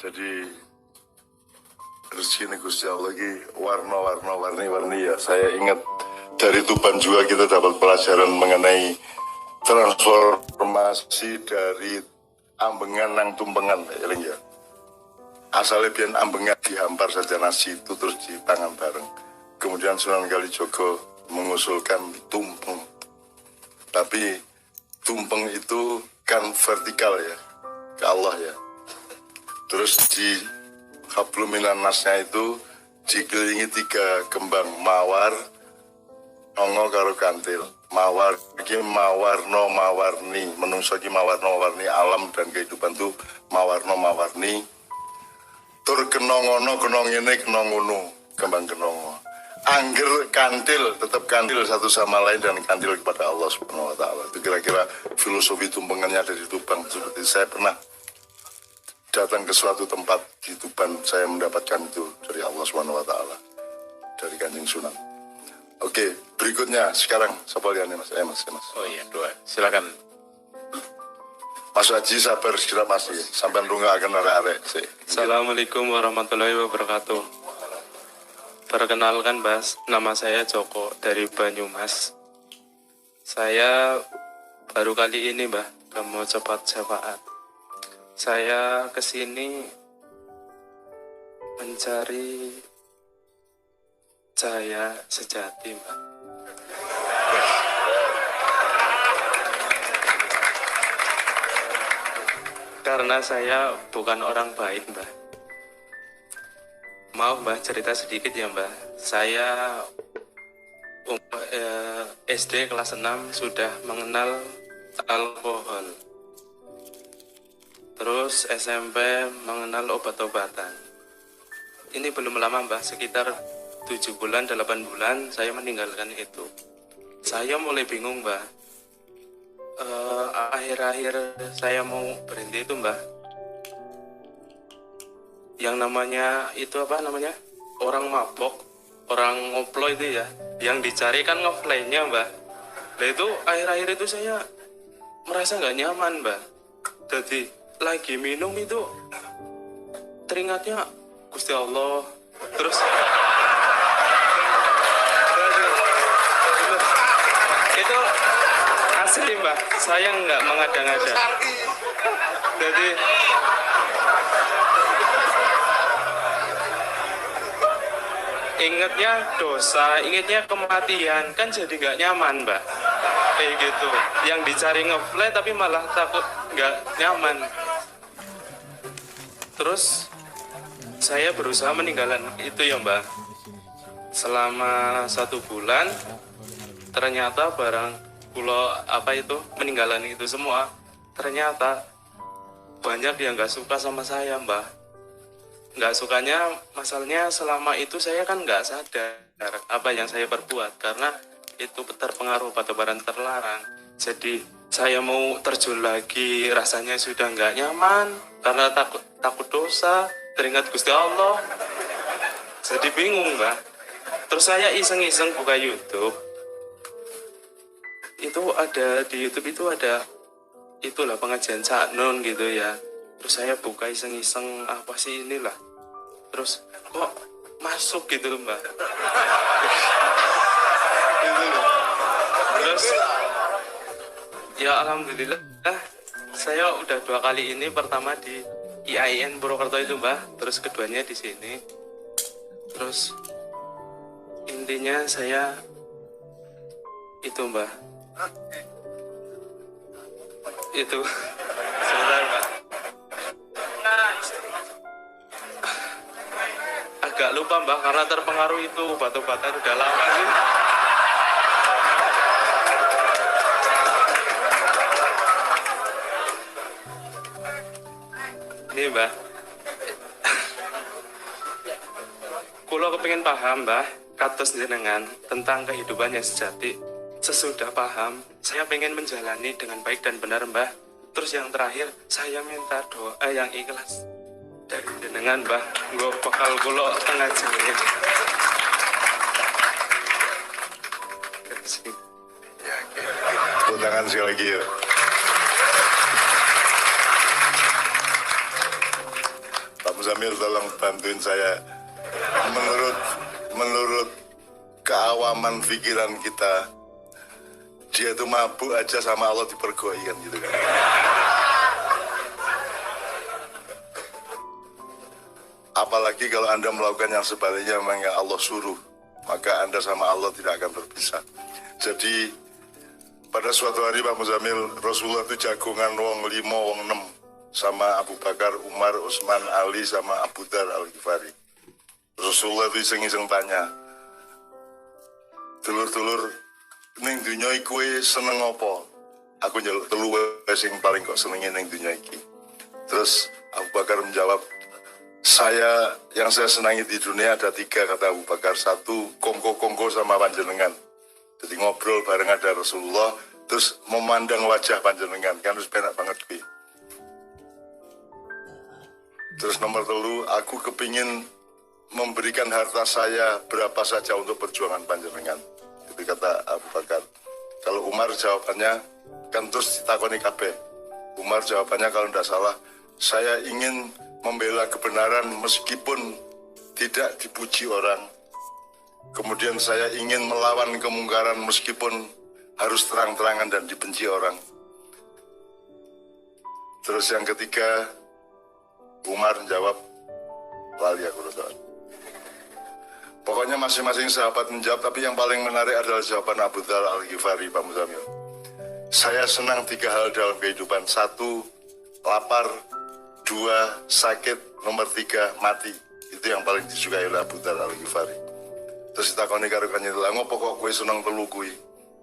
Jadi rezeki Gusti Allah lagi warna-warni ya. Saya ingat dari Tuban juga kita dapat pelajaran mengenai transformasi dari ambengan nang tumpengan ya. Asalnya biar ambengan dihampar saja nasi itu terus dipangan bareng. Kemudian Sunan Kalijogo mengusulkan tumpeng. Tapi tumpeng itu kan vertikal ya, ke Allah ya. Terus di habluminan nasnya itu dikelilingi 3 kembang mawar, nongo karo kantil. Mawar iki mawarno mawarni, menungso iki mawarno mawarni, alam dan kehidupan itu mawarno mawarni. Tur kenongono kenongene kenongono, kembang kenongo. Angger kantil, tetap kantil satu sama lain dan kantil kepada Allah Subhanahu wa taala. Itu kira-kira filosofi tumpengannya dari Tuban. Seperti saya pernah datang ke suatu tempat di Tuban, saya mendapatkan itu dari Allah Subhanahu wa taala, dari Kanjeng Sunan. Oke, berikutnya sekarang siapa liane Mas? Mas. Oh iya, doa. Silakan. Mas Haji sabar segera Mas, sampai runga akan arek-arek. Assalamualaikum warahmatullahi wabarakatuh. Perkenalkan Mas, nama saya Joko dari Banyumas. Saya baru kali ini Mbah, mau cepat syafaat. Saya kesini mencari cahaya sejati Mbah. Karena saya bukan orang baik Mbah. Mau Mbah cerita sedikit ya Mbah. Saya SD kelas 6 sudah mengenal alkohol. Terus SMP mengenal obat-obatan. Ini belum lama Mbah, sekitar 7 bulan, 8 bulan saya meninggalkan itu. Saya mulai bingung Mbah. Akhir-akhir saya mau berhenti itu Mbah. Yang namanya itu apa namanya? Orang mabok, orang ngoplo itu ya. Yang dicari kan ngefly-nya Mbah. Nah itu akhir-akhir itu saya merasa nggak nyaman Mbah. Jadi lagi minum itu teringatnya Gusti Allah. Terus itu asli Mbah, saya nggak mengada-ngada. Jadi ingatnya dosa, ingatnya kematian, kan jadi nggak nyaman Mbak. Kayak gitu. Yang dicari ngefly tapi malah takut nggak nyaman. Terus saya berusaha meninggalkan itu ya Mbak. Selama 1 bulan ternyata barang pulau apa itu meninggalkan itu semua. Ternyata banyak yang nggak suka sama saya Mbak. Nggak sukanya masalahnya selama itu saya kan nggak sadar apa yang saya perbuat karena itu terpengaruh obat-obatan terlarang. Jadi saya mau terjun lagi rasanya sudah nggak nyaman karena takut dosa, teringat Gusti Allah. Jadi bingung Mbak. Terus saya iseng-iseng buka YouTube. Itu ada di YouTube itu ada itulah pengajian Cak Nun gitu ya. Terus saya buka iseng-iseng apa sih inilah. Terus kok masuk gitu loh Mbak. Gitu loh. Terus ya alhamdulillah saya udah 2 kali ini, pertama di IAIN Purwokerto itu Mbak, terus keduanya di sini. Terus intinya saya itu Mbak. Itu sebentar Mbak. Agak lupa Mbak karena terpengaruh itu obat-obatan udah lama sih. Ini Mbak. Kulo kepingin paham Mbak kados jenengan tentang kehidupan yang sejati. Sesudah paham, saya pengen menjalani dengan baik dan benar Mbak. Terus yang terakhir, saya minta doa yang ikhlas dari jenengan Mbah, nggo bakal kula tengah jenengan. Ya, tepuk tangan sekali lagi ya. Muzamil tolong bantuin saya. Menurut keawaman pikiran kita, dia itu mabuk aja sama Allah dipergoi kan gitu kan. Apalagi kalau Anda melakukan yang sebaliknya memang yang Allah suruh, maka Anda sama Allah tidak akan berpisah. Jadi pada suatu hari Pak Muzamil, Rasulullah itu jagongan wong 5, wong 6 sama Abu Bakar, Umar, Utsman, Ali sama Abu Dar Al-Ghifari. Rasulullah itu iseng-iseng tanya, "Dulur-dulur, ning dunya iki kowe seneng apa?" Aku njaluk telu wae sing paling kok senenge ning dunya iki. Terus Abu Bakar menjawab, yang saya senangi di dunia ada 3, kata Abu Bakar. 1, kongko-kongko sama panjenengan. Jadi ngobrol bareng ada Rasulullah, terus memandang wajah panjenengan, kan harus penak banget gue. Terus nomor 3, aku kepingin memberikan harta saya berapa saja untuk perjuangan panjenengan. Itu kata Abu Bakar. Kalau Umar jawabannya, kan terus ditakoni kabeh. Umar jawabannya kalau tidak salah, saya ingin membela kebenaran meskipun tidak dipuji orang. Kemudian saya ingin melawan kemungkaran meskipun harus terang-terangan dan dibenci orang. Terus yang ketiga, Umar menjawab, lali aku rasa. Pokoknya masing-masing sahabat menjawab, tapi yang paling menarik adalah jawaban Abu Dar Al-Ghifari, Pak Muzamil. Saya senang 3 hal dalam kehidupan. 1, lapar. 2, sakit. Nomor 3, mati. Itu yang paling disukai oleh Abu Dar Al-Ghifari. Terus ditakoni karo kanjeng Nabi, "Ngopo kok kowe seneng telu kuwi?"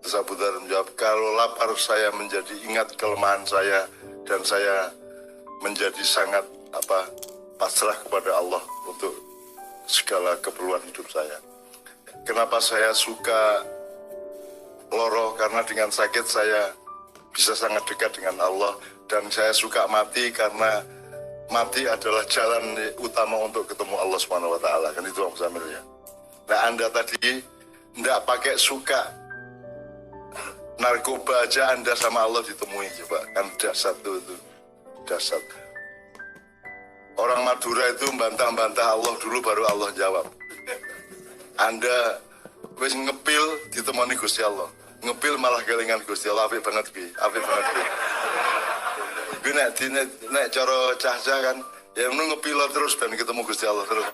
Terus Abu Dar menjawab, "Kalau lapar saya menjadi ingat kelemahan saya dan saya menjadi sangat pasrah kepada Allah untuk segala keperluan hidup saya. Kenapa saya suka loro? Karena dengan sakit saya bisa sangat dekat dengan Allah, dan saya suka mati karena mati adalah jalan utama untuk ketemu Allah Subhanahu wa taala." Kan itu Om Samir ya. Nah, Anda tadi enggak pakai suka narkoba aja Anda sama Allah ditemui, coba. Kan dasar itu dasar. Orang Madura itu bantah-bantah Allah dulu baru Allah jawab. Anda wis ngepil ditemani Gusti Allah. Ngepil malah kelingan Gusti Allah, apik banget ki, apik banget ki. Gue nek cara cah-cah kan, ya ngepil terus ben ketemu Gusti Allah terus.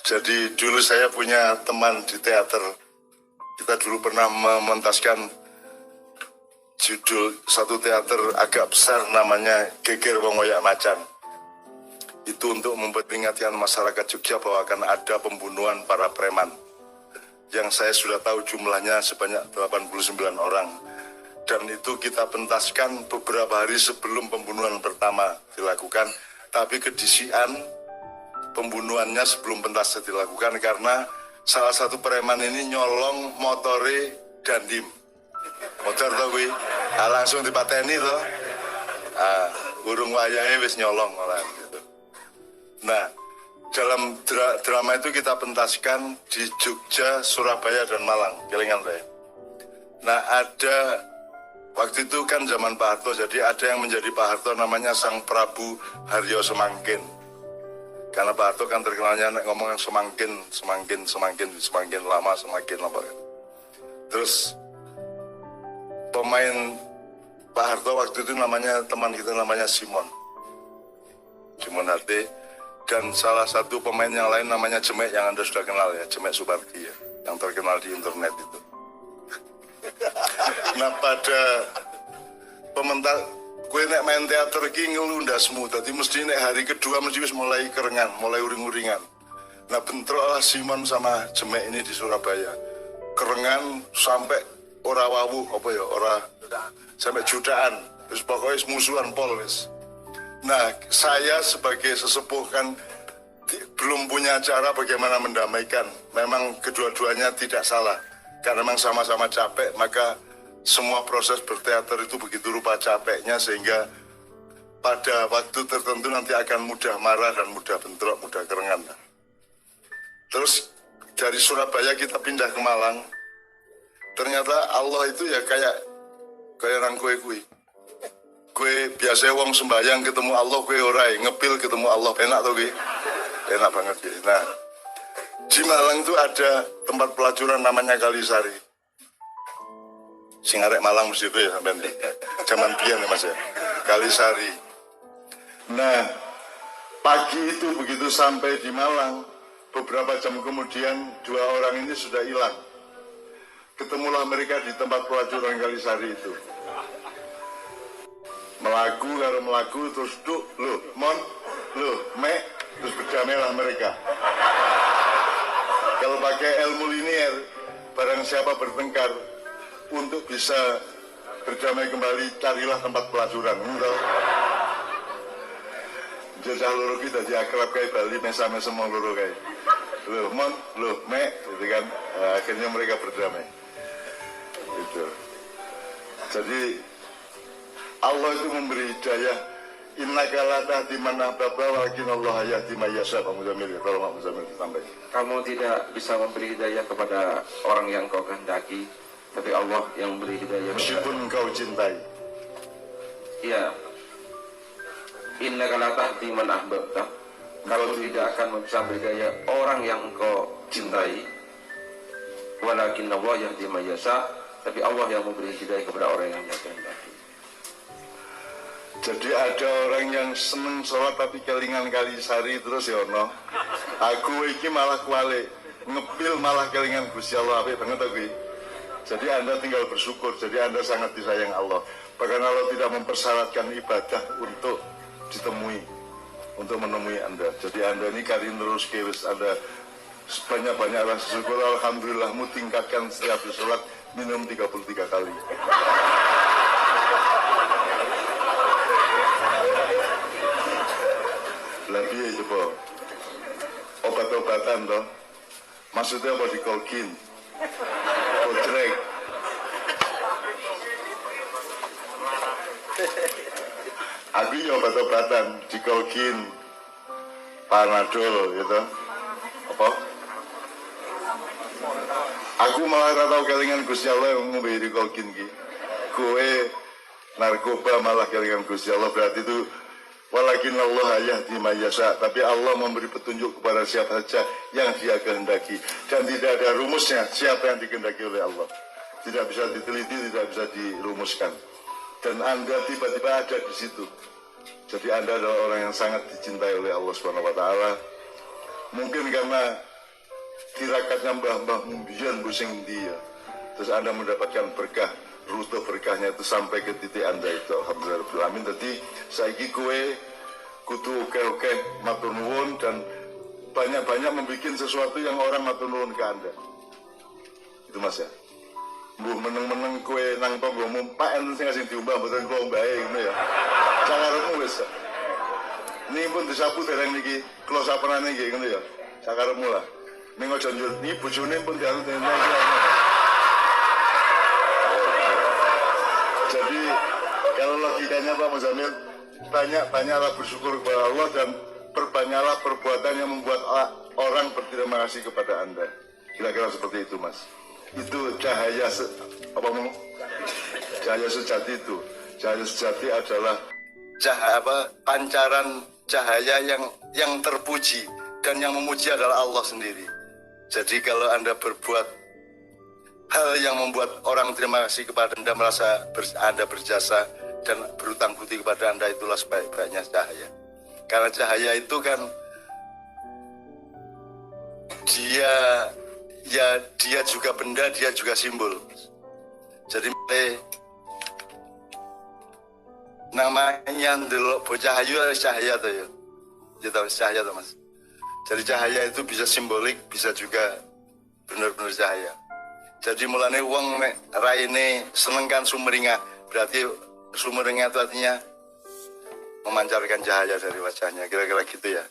Jadi dulu saya punya teman di teater. Kita dulu pernah mementaskan judul satu teater agak besar namanya Geger Wong Oyak Macan. Itu untuk memperingatkan masyarakat Jogja bahwa akan ada pembunuhan para preman. Yang saya sudah tahu jumlahnya sebanyak 89 orang. Dan itu kita pentaskan beberapa hari sebelum pembunuhan pertama dilakukan. Tapi kedisian pembunuhannya sebelum pentas dilakukan karena salah satu preman ini nyolong motore Dandim. Motor tau gue, langsung dipateni toh. Urung wayahe wis nyolong malah gitu. Nah, dalam drama itu kita pentaskan di Jogja, Surabaya dan Malang, kelingan saya. Nah, ada waktu itu kan zaman Pak Harto, jadi ada yang menjadi Pak Harto namanya Sang Prabu Haryo Semangkin. Karena Pak Harto kan terkenalnya ngomong semakin lama semakin lama. Terus pemain Pak Harto waktu itu namanya, teman kita namanya Simon Harte, dan salah satu pemain yang lain namanya Jemek, yang Anda sudah kenal ya, Jemek Supardi ya, yang terkenal di internet itu. Nah, pada pementas gue nek main teater iki ngelundasmu, tadi mesti nek hari kedua mesti wis mulai kerengan, mulai uring-uringan. Nah, bentroklah Simon sama Jemek ini di Surabaya. Kerengan sampai ora wawu ora sampai jutaan. Wis pokoknya musuhan pol wis. Nah, saya sebagai sesepuh kan belum punya cara bagaimana mendamaikan. Memang kedua-duanya tidak salah. Karena memang sama-sama capek, maka semua proses berteater itu begitu rupa capeknya sehingga pada waktu tertentu nanti akan mudah marah dan mudah bentrok, mudah kerengan. Terus dari Surabaya kita pindah ke Malang. Ternyata Allah itu ya kayak kaya nang kuwi. Kue biasa wong sembahyang ketemu Allah, kue orai ngepil ketemu Allah, enak tuh kue, enak banget kue. Nah, di Malang tuh ada tempat pelacuran namanya Kalisari. Sing arek Malang mesti itu ya sampean. Zaman biyen ya Mas ya. Kalisari. Nah, pagi itu begitu sampai di Malang, beberapa jam kemudian 2 orang ini sudah hilang. Ketemulah mereka di tempat pelacuran Kalisari itu. Melaku terus duk mek terus berdamailah mereka. Kalau pakai ilmu linier, barang siapa bertengkar untuk bisa berdamai kembali, carilah tempat pelacuran. Jajah loro kita jadi akrab kayak Bali, mesame semua loro kayak. Mek, gitu kan. Akhirnya mereka berdamai. Gitu. Jadi Allah itu memberi hidayah. Innaka la tahdi man ahbabta walakin Allah yahdi man yasha. Pak Muzamil, kalau Pak Muzamil disampaikan. Kamu tidak bisa memberi hidayah kepada orang yang kau kehendaki, tapi Allah yang memberi hidayah. Meskipun engkau cintai. Iya. Innaka la tahdi man ahbabta. Kalau tidak akan bisa memberi hidayah orang yang kau cintai, walakin Allah yahdi man yasha, tapi Allah yang memberi hidayah kepada orang yang dia kehendaki. Jadi ada orang yang seneng sholat tapi kelingan Kalisari terus ya ono. Aku iki malah kualik ngepil malah kelingan Gusti Allah, apik banget aku. Jadi Anda tinggal bersyukur. Jadi Anda sangat disayang Allah. Bahkan Allah tidak mempersyaratkan ibadah untuk ditemui, untuk menemui Anda. Jadi Anda ini karin terus kewis Anda sebanyak-banyak rasa syukur. Alhamdulillahmu tingkatkan setiap sholat minum 33 kali. Lagi ya coba obat-obatan toh, maksudnya apa dikolkin, kotrek, aku ya obat-obatan dikolkin, panadol gitu, apa? Aku malah ratau kelingan Gusti Allah yang memberi dikolkin ki, kowe narkoba malah kelingan Gusti Allah, berarti itu walakin Allah yahdi man yasha, tapi Allah memberi petunjuk kepada siapa saja yang dia kehendaki, dan tidak ada rumusnya siapa yang dikehendaki oleh Allah, tidak bisa diteliti, tidak bisa dirumuskan, dan Anda tiba-tiba ada di situ. Jadi Anda adalah orang yang sangat dicintai oleh Allah Subhanahu wa taala. Mungkin karena tirakatnya mbah-mbah mbiyen busing dia, terus Anda mendapatkan berkah, rute berkahnya itu sampai ke titik Anda itu. Alhamdulillah. Jadi saiki kue kudu oke matur nuwun dan banyak-banyak membuat sesuatu yang orang matur nuwun ke Anda. Itu Mas ya. Mbuh meneng-meneng kue nang tanggamu Pak enten sing ngasih diumbah mboten kula ombahe ngono ya. Sakarepmu wis. Niki pun disapu dereng niki kula sapenane nggih ngono ya. Sakarepmu lah. Ning aja njur niki bojone pun dianut Jadi kalau logikanya Pak Muzamil, banyak-banyaklah bersyukur kepada Allah dan perbanyaklah perbuatan yang membuat orang berterima kasih kepada Anda. Kira-kira seperti itu Mas. Itu cahaya cahaya sejati itu. Cahaya sejati adalah pancaran cahaya yang terpuji, dan yang memuji adalah Allah sendiri. Jadi kalau Anda berbuat hal yang membuat orang terima kasih kepada Anda, merasa Anda berjasa dan berutang budi kepada Anda, itulah sebaik-baiknya cahaya. Karena cahaya itu kan dia juga benda, dia juga simbol. Jadi namanya ndelok bocah ayu cahaya tuh ya. Ya tahu cahaya tuh Mas. Jadi cahaya itu bisa simbolik, bisa juga benar-benar cahaya. Jadi mulane wong nek raine seneng kan sumringah, berarti sumringah itu artinya memancarkan cahaya dari wajahnya, kira-kira gitu ya.